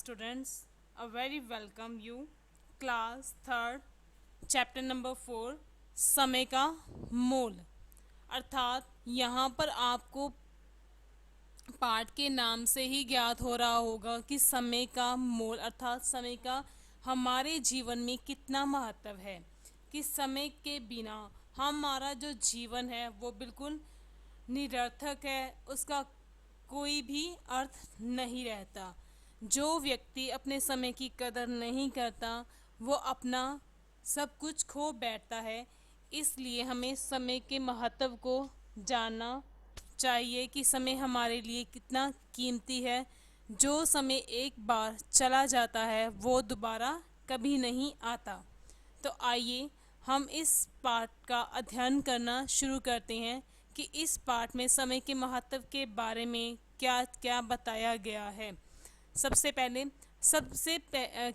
students, a very welcome you. Class third, chapter number 4, समय का मोल। अर्थात यहाँ पर आपको पाठ के नाम से ही ज्ञात हो रहा होगा कि समय का मोल अर्थात समय का हमारे जीवन में कितना महत्व है, कि समय के बिना हमारा जो जीवन है वो बिल्कुल निरर्थक है, उसका कोई भी अर्थ नहीं रहता। जो व्यक्ति अपने समय की कदर नहीं करता वो अपना सब कुछ खो बैठता है। इसलिए हमें समय के महत्व को जानना चाहिए कि समय हमारे लिए कितना कीमती है। जो समय एक बार चला जाता है वो दोबारा कभी नहीं आता। तो आइए हम इस पाठ का अध्ययन करना शुरू करते हैं कि इस पाठ में समय के महत्व के बारे में क्या क्या बताया गया है। सबसे पहले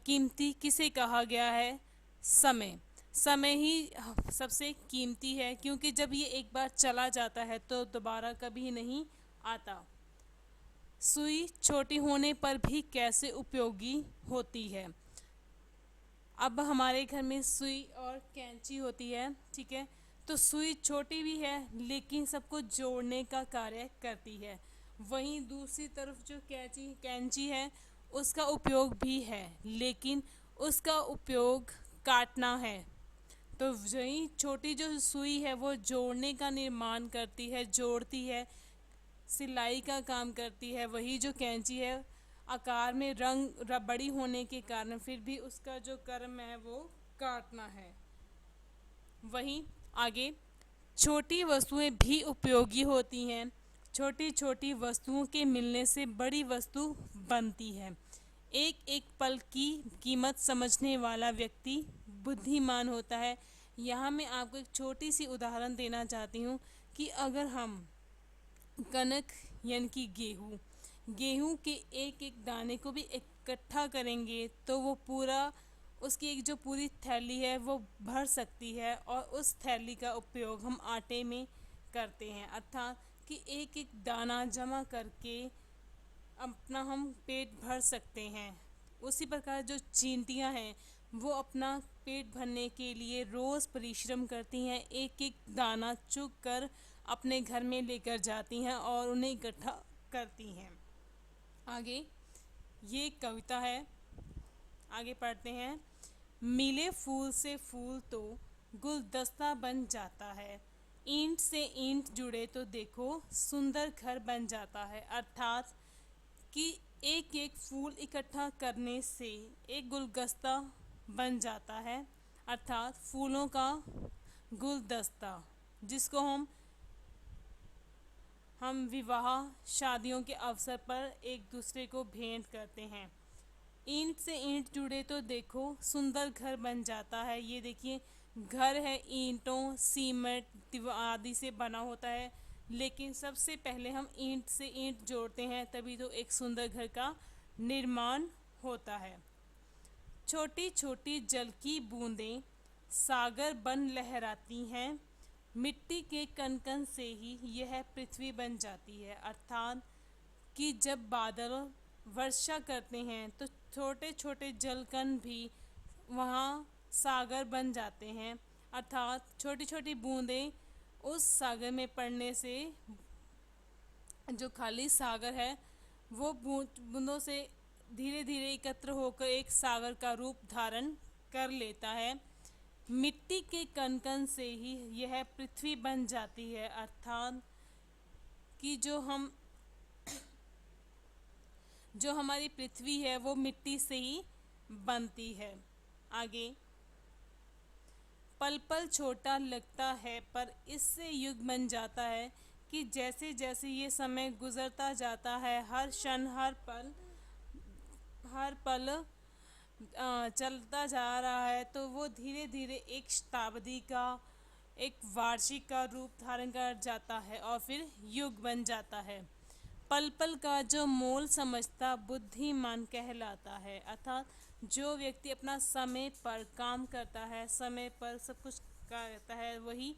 कीमती किसे कहा गया है? समय। समय ही सबसे कीमती है, क्योंकि जब ये एक बार चला जाता है तो दोबारा कभी नहीं आता। सुई छोटी होने पर भी कैसे उपयोगी होती है। अब हमारे घर में सुई और कैंची होती है, ठीक है। तो सुई छोटी भी है लेकिन सबको जोड़ने का कार्य करती है। वहीं दूसरी तरफ जो कैंची है उसका उपयोग भी है, लेकिन उसका उपयोग काटना है। तो वही छोटी जो सुई है वो जोड़ने का निर्माण करती है, जोड़ती है, सिलाई का काम करती है। वही जो कैंची है आकार में बड़ी होने के कारण फिर भी उसका जो कर्म है वो काटना है। वहीं आगे छोटी वस्तुएं भी उपयोगी होती हैं। छोटी छोटी वस्तुओं के मिलने से बड़ी वस्तु बनती है। एक एक पल की कीमत समझने वाला व्यक्ति बुद्धिमान होता है। यहाँ मैं आपको एक छोटी सी उदाहरण देना चाहती हूँ कि अगर हम कनक यानी कि गेहूँ के एक एक दाने को भी इकट्ठा करेंगे तो वो पूरा उसकी एक जो पूरी थैली है वो भर सकती है, और उस थैली का उपयोग हम आटे में करते हैं। अर्थात कि एक एक दाना जमा करके अपना हम पेट भर सकते हैं। उसी प्रकार जो चींटियां हैं वो अपना पेट भरने के लिए रोज़ परिश्रम करती हैं, एक एक दाना चुग कर अपने घर में लेकर जाती हैं और उन्हें इकट्ठा करती हैं। आगे ये कविता है, आगे पढ़ते हैं। मिले फूल से फूल तो गुलदस्ता बन जाता है, ईंट से ईंट जुड़े तो देखो सुंदर घर बन जाता है। अर्थात कि एक एक फूल इकट्ठा करने से एक गुलदस्ता बन जाता है, अर्थात फूलों का गुलदस्ता, जिसको हम विवाह शादियों के अवसर पर एक दूसरे को भेंट करते हैं। ईंट से ईंट जुड़े तो देखो सुंदर घर बन जाता है। ये देखिए घर है ईंटों सीमेंट आदि से बना होता है, लेकिन सबसे पहले हम ईंट से ईंट जोड़ते हैं तभी तो एक सुंदर घर का निर्माण होता है। छोटी छोटी जल की बूंदें सागर बन लहराती हैं, मिट्टी के कण कण से ही यह पृथ्वी बन जाती है। अर्थात कि जब बादल वर्षा करते हैं तो छोटे छोटे जलकण भी वहाँ सागर बन जाते हैं। अर्थात छोटी छोटी बूंदें उस सागर में पड़ने से जो खाली सागर है वो बूंदों से धीरे धीरे एकत्र होकर एक सागर का रूप धारण कर लेता है। मिट्टी के कण कण से ही यह पृथ्वी बन जाती है। अर्थात कि जो हमारी पृथ्वी है वो मिट्टी से ही बनती है। आगे पल पल छोटा लगता है पर इससे युग बन जाता है, कि जैसे जैसे ये समय गुजरता जाता है हर क्षण हर पल चलता जा रहा है तो वो धीरे धीरे एक शताब्दी का एक वार्षिक का रूप धारण कर जाता है और फिर युग बन जाता है। पल पल का जो मोल समझता बुद्धिमान कहलाता है। अर्थात जो व्यक्ति अपना समय पर काम करता है, समय पर सब कुछ करता है, वही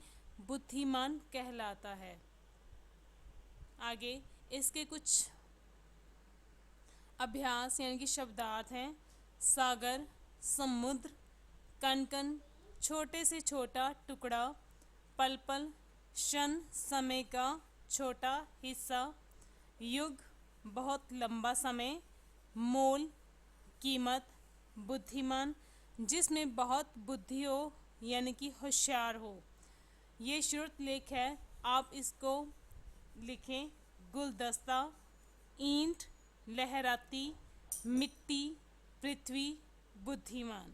बुद्धिमान कहलाता है। आगे इसके कुछ अभ्यास यानी कि शब्दार्थ हैं सागर, समुद्र, कण कण, छोटे से छोटा टुकड़ा, पल पल, क्षण समय का छोटा हिस्सा, युग बहुत लंबा समय, मोल कीमत, बुद्धिमान जिसमें बहुत बुद्धि हो यानी कि होशियार हो। ये श्रुत लेख है, आप इसको लिखें। गुलदस्ता, ईंट, लहराती, मिट्टी, पृथ्वी, बुद्धिमान।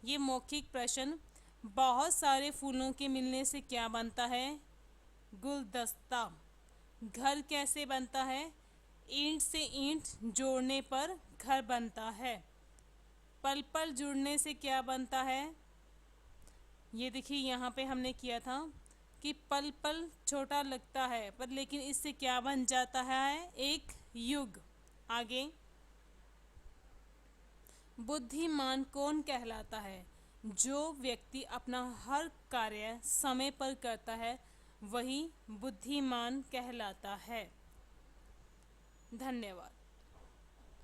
ये मौखिक प्रश्न, बहुत सारे फूलों के मिलने से क्या बनता है? गुलदस्ता। घर कैसे बनता है? ईंट से ईंट जोड़ने पर घर बनता है। पल पल जुड़ने से क्या बनता है? ये देखिए यहाँ पे हमने किया था कि पल पल छोटा लगता है पर लेकिन इससे क्या बन जाता है? एक युग। आगे, बुद्धिमान कौन कहलाता है? जो व्यक्ति अपना हर कार्य समय पर करता है वही बुद्धिमान कहलाता है। धन्यवाद।